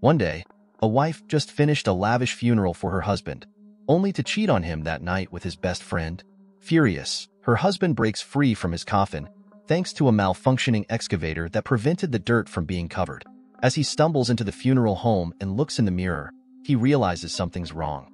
One day, a wife just finished a lavish funeral for her husband, only to cheat on him that night with his best friend. Furious, her husband breaks free from his coffin, thanks to a malfunctioning excavator that prevented the dirt from being covered. As he stumbles into the funeral home and looks in the mirror, he realizes something's wrong.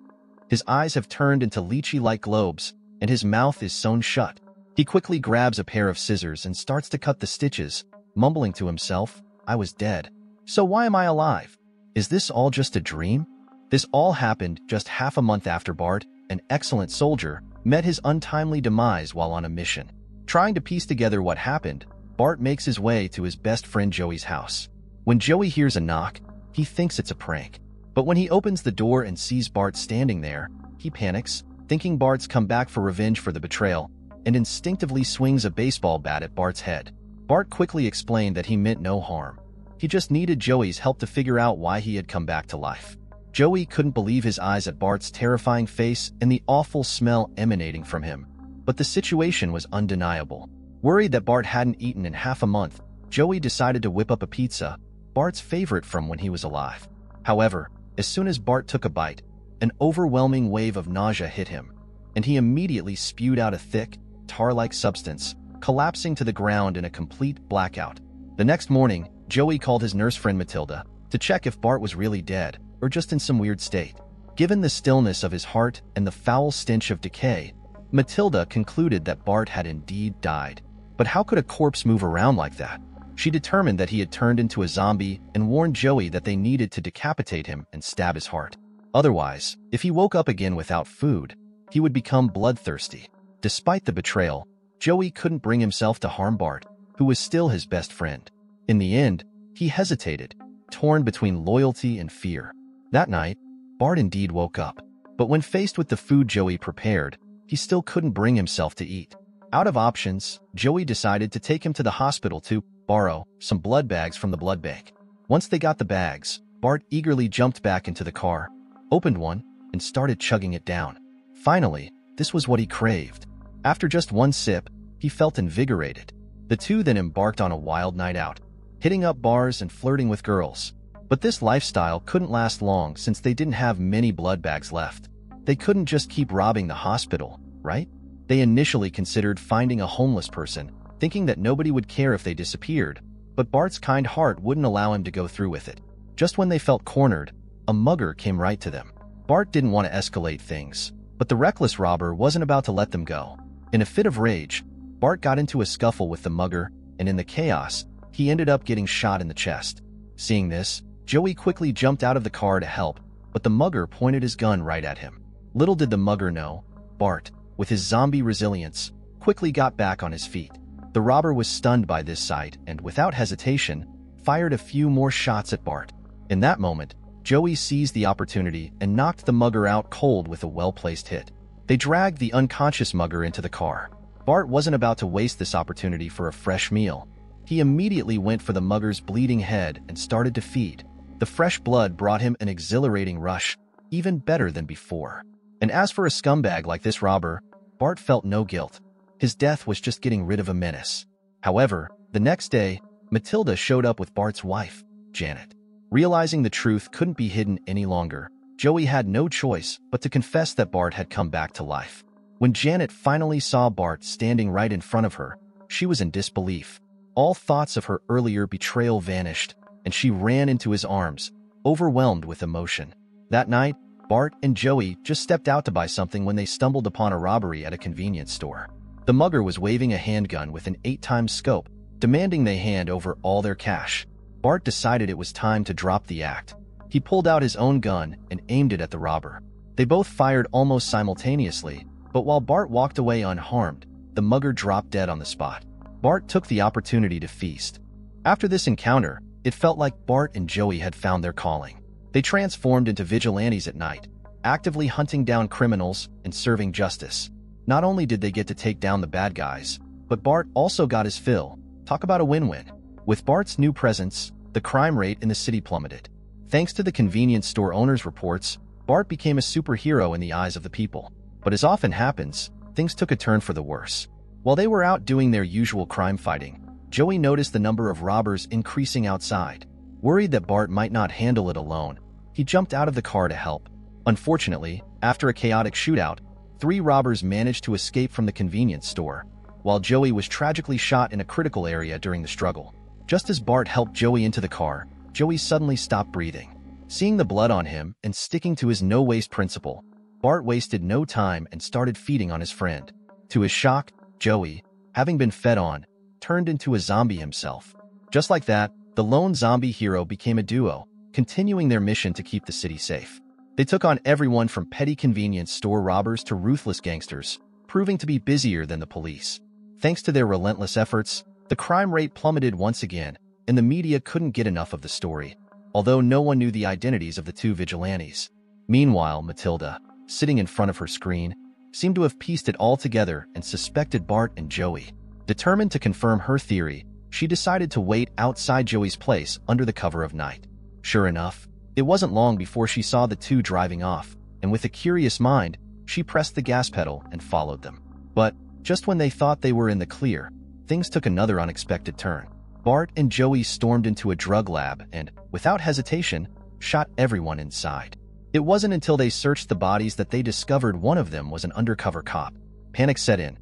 His eyes have turned into lychee-like globes, and his mouth is sewn shut. He quickly grabs a pair of scissors and starts to cut the stitches, mumbling to himself, "I was dead. So why am I alive? Is this all just a dream?" This all happened just half a month after Bart, an excellent soldier, met his untimely demise while on a mission. Trying to piece together what happened, Bart makes his way to his best friend Joey's house. When Joey hears a knock, he thinks it's a prank. But when he opens the door and sees Bart standing there, he panics, thinking Bart's come back for revenge for the betrayal, and instinctively swings a baseball bat at Bart's head. Bart quickly explained that he meant no harm. He just needed Joey's help to figure out why he had come back to life. Joey couldn't believe his eyes at Bart's terrifying face and the awful smell emanating from him. But the situation was undeniable. Worried that Bart hadn't eaten in half a month, Joey decided to whip up a pizza, Bart's favorite from when he was alive. However, as soon as Bart took a bite, an overwhelming wave of nausea hit him, and he immediately spewed out a thick, tar-like substance, collapsing to the ground in a complete blackout. The next morning, Joey called his nurse friend Matilda to check if Bart was really dead or just in some weird state. Given the stillness of his heart and the foul stench of decay, Matilda concluded that Bart had indeed died. But how could a corpse move around like that? She determined that he had turned into a zombie and warned Joey that they needed to decapitate him and stab his heart. Otherwise, if he woke up again without food, he would become bloodthirsty. Despite the betrayal, Joey couldn't bring himself to harm Bart, who was still his best friend. In the end, he hesitated, torn between loyalty and fear. That night, Bart indeed woke up. But when faced with the food Joey prepared, he still couldn't bring himself to eat. Out of options, Joey decided to take him to the hospital to borrow some blood bags from the blood bank. Once they got the bags, Bart eagerly jumped back into the car, opened one, and started chugging it down. Finally, this was what he craved. After just one sip, he felt invigorated. The two then embarked on a wild night out, hitting up bars and flirting with girls. But this lifestyle couldn't last long since they didn't have many blood bags left. They couldn't just keep robbing the hospital, right? They initially considered finding a homeless person, thinking that nobody would care if they disappeared, but Bart's kind heart wouldn't allow him to go through with it. Just when they felt cornered, a mugger came right to them. Bart didn't want to escalate things, but the reckless robber wasn't about to let them go. In a fit of rage, Bart got into a scuffle with the mugger, and in the chaos, he ended up getting shot in the chest. Seeing this, Joey quickly jumped out of the car to help, but the mugger pointed his gun right at him. Little did the mugger know, Bart, with his zombie resilience, quickly got back on his feet. The robber was stunned by this sight and, without hesitation, fired a few more shots at Bart. In that moment, Joey seized the opportunity and knocked the mugger out cold with a well-placed hit. They dragged the unconscious mugger into the car. Bart wasn't about to waste this opportunity for a fresh meal. He immediately went for the mugger's bleeding head and started to feed. The fresh blood brought him an exhilarating rush, even better than before. And as for a scumbag like this robber, Bart felt no guilt. His death was just getting rid of a menace. However, the next day, Matilda showed up with Bart's wife, Janet. Realizing the truth couldn't be hidden any longer, Joey had no choice but to confess that Bart had come back to life. When Janet finally saw Bart standing right in front of her, she was in disbelief. All thoughts of her earlier betrayal vanished, and she ran into his arms, overwhelmed with emotion. That night, Bart and Joey just stepped out to buy something when they stumbled upon a robbery at a convenience store. The mugger was waving a handgun with an 8x scope, demanding they hand over all their cash. Bart decided it was time to drop the act. He pulled out his own gun and aimed it at the robber. They both fired almost simultaneously, but while Bart walked away unharmed, the mugger dropped dead on the spot. Bart took the opportunity to feast. After this encounter, it felt like Bart and Joey had found their calling. They transformed into vigilantes at night, actively hunting down criminals and serving justice. Not only did they get to take down the bad guys, but Bart also got his fill. Talk about a win-win. With Bart's new presence, the crime rate in the city plummeted. Thanks to the convenience store owner's reports, Bart became a superhero in the eyes of the people. But as often happens, things took a turn for the worse. While they were out doing their usual crime fighting, Joey noticed the number of robbers increasing outside. Worried that Bart might not handle it alone, he jumped out of the car to help. Unfortunately, after a chaotic shootout, 3 robbers managed to escape from the convenience store, while Joey was tragically shot in a critical area during the struggle. Just as Bart helped Joey into the car, Joey suddenly stopped breathing. Seeing the blood on him and sticking to his no-waste principle, Bart wasted no time and started feeding on his friend. To his shock, Joey, having been fed on, turned into a zombie himself. Just like that, the lone zombie hero became a duo, continuing their mission to keep the city safe. They took on everyone from petty convenience store robbers to ruthless gangsters, proving to be busier than the police. Thanks to their relentless efforts, the crime rate plummeted once again, and the media couldn't get enough of the story, although no one knew the identities of the 2 vigilantes. Meanwhile, Matilda, sitting in front of her screen, seemed to have pieced it all together and suspected Bart and Joey. Determined to confirm her theory, she decided to wait outside Joey's place under the cover of night. Sure enough, it wasn't long before she saw the 2 driving off, and with a curious mind, she pressed the gas pedal and followed them. But just when they thought they were in the clear, things took another unexpected turn. Bart and Joey stormed into a drug lab and, without hesitation, shot everyone inside. It wasn't until they searched the bodies that they discovered one of them was an undercover cop. Panic set in.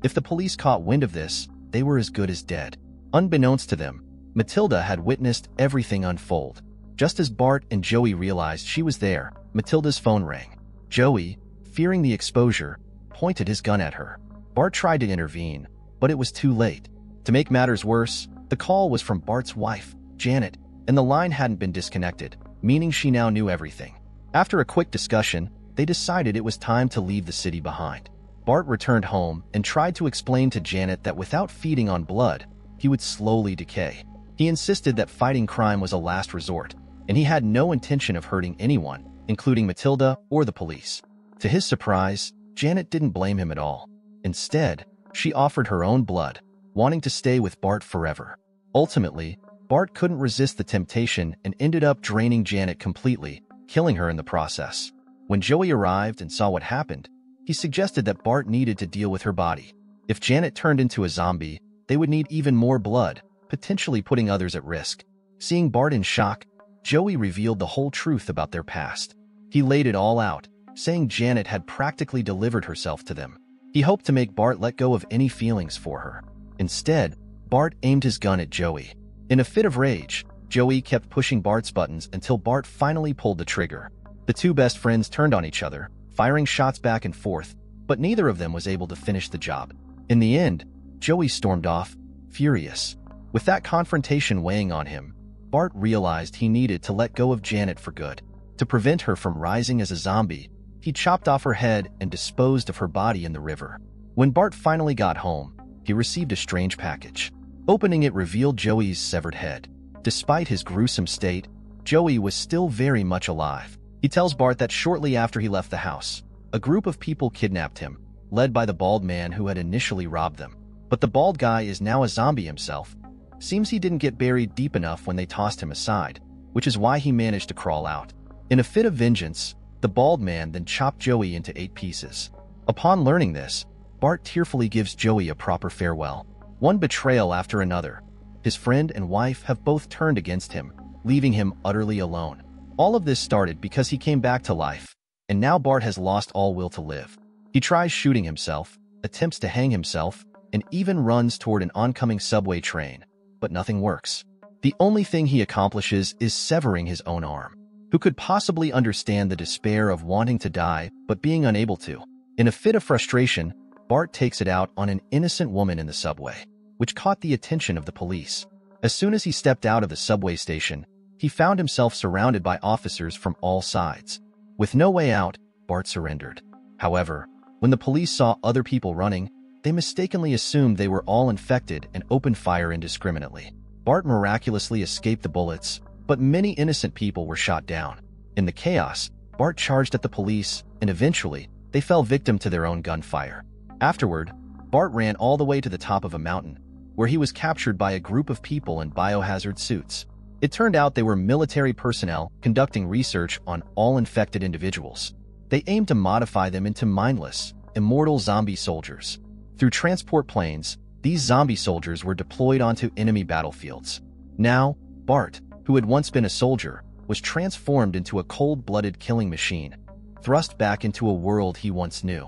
If the police caught wind of this, they were as good as dead. Unbeknownst to them, Matilda had witnessed everything unfold. Just as Bart and Joey realized she was there, Matilda's phone rang. Joey, fearing the exposure, pointed his gun at her. Bart tried to intervene, but it was too late. To make matters worse, the call was from Bart's wife, Janet, and the line hadn't been disconnected, meaning she now knew everything. After a quick discussion, they decided it was time to leave the city behind. Bart returned home and tried to explain to Janet that without feeding on blood, he would slowly decay. He insisted that fighting crime was a last resort, and he had no intention of hurting anyone, including Matilda or the police. To his surprise, Janet didn't blame him at all. Instead, she offered her own blood, wanting to stay with Bart forever. Ultimately, Bart couldn't resist the temptation and ended up draining Janet completely, killing her in the process. When Joey arrived and saw what happened, he suggested that Bart needed to deal with her body. If Janet turned into a zombie, they would need even more blood, potentially putting others at risk. Seeing Bart in shock, Joey revealed the whole truth about their past. He laid it all out, saying Janet had practically delivered herself to them. He hoped to make Bart let go of any feelings for her. Instead, Bart aimed his gun at Joey. In a fit of rage, Joey kept pushing Bart's buttons until Bart finally pulled the trigger. The 2 best friends turned on each other, firing shots back and forth, but neither of them was able to finish the job. In the end, Joey stormed off, furious. With that confrontation weighing on him, Bart realized he needed to let go of Janet for good. To prevent her from rising as a zombie, he chopped off her head and disposed of her body in the river. When Bart finally got home, he received a strange package. Opening it revealed Joey's severed head. Despite his gruesome state, Joey was still very much alive. He tells Bart that shortly after he left the house, a group of people kidnapped him, led by the bald man who had initially robbed them. But the bald guy is now a zombie himself. Seems he didn't get buried deep enough when they tossed him aside, which is why he managed to crawl out. In a fit of vengeance, the bald man then chopped Joey into 8 pieces. Upon learning this, Bart tearfully gives Joey a proper farewell. One betrayal after another. His friend and wife have both turned against him, leaving him utterly alone. All of this started because he came back to life, and now Bart has lost all will to live. He tries shooting himself, attempts to hang himself, and even runs toward an oncoming subway train, but nothing works. The only thing he accomplishes is severing his own arm. Who could possibly understand the despair of wanting to die but being unable to? In a fit of frustration, Bart takes it out on an innocent woman in the subway, which caught the attention of the police. As soon as he stepped out of the subway station, he found himself surrounded by officers from all sides. With no way out, Bart surrendered. However, when the police saw other people running, they mistakenly assumed they were all infected and opened fire indiscriminately. Bart miraculously escaped the bullets, but many innocent people were shot down. In the chaos, Bart charged at the police, and eventually, they fell victim to their own gunfire. Afterward, Bart ran all the way to the top of a mountain, where he was captured by a group of people in biohazard suits. It turned out they were military personnel conducting research on all infected individuals. They aimed to modify them into mindless, immortal zombie soldiers. Through transport planes, these zombie soldiers were deployed onto enemy battlefields. Now, Bart, who had once been a soldier, was transformed into a cold-blooded killing machine, thrust back into a world he once knew.